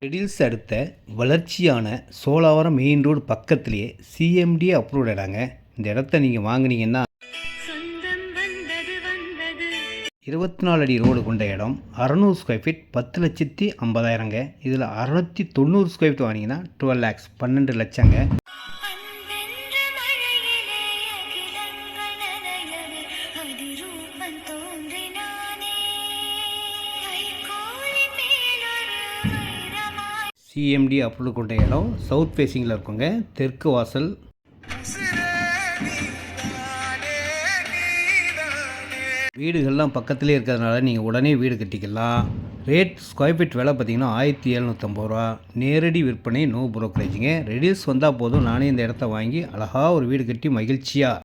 Riddles அடுத்த வளர்ச்சியான Cholavaram main road பக்கத்துலேயே CMD approved இடங்க. இந்த இடத்த நீங்கள் வாங்கினீங்கன்னா 24 அடி ரோடு கொண்ட இடம், 600 ஸ்கொயர் ஃபீட், 10,50,000ங்க. இதில் 690 ஸ்கொயர் ஃபீட் வாங்கினீங்கன்னா 12 lakhs, 12 லட்சங்க. சிஎம்டி அப்ரூவ் கொண்ட இடம் சவுத் ஃபேஸிங்கில் இருக்குங்க. தெற்கு வாசல். வீடுகள்லாம் பக்கத்துலேயே இருக்கிறதுனால நீங்கள் உடனே வீடு கட்டிக்கலாம். ரேட் ஸ்கொயர் ஃபீட் விலை பார்த்தீங்கன்னா 1750 ரூபா. நேரடி விற்பனை, நோ புரோக்கரேஜுங்க. ரெடியூஸ் வந்தால் போதும், நானே இந்த இடத்த வாங்கி அழகாக ஒரு வீடு கட்டி மகிழ்ச்சியாக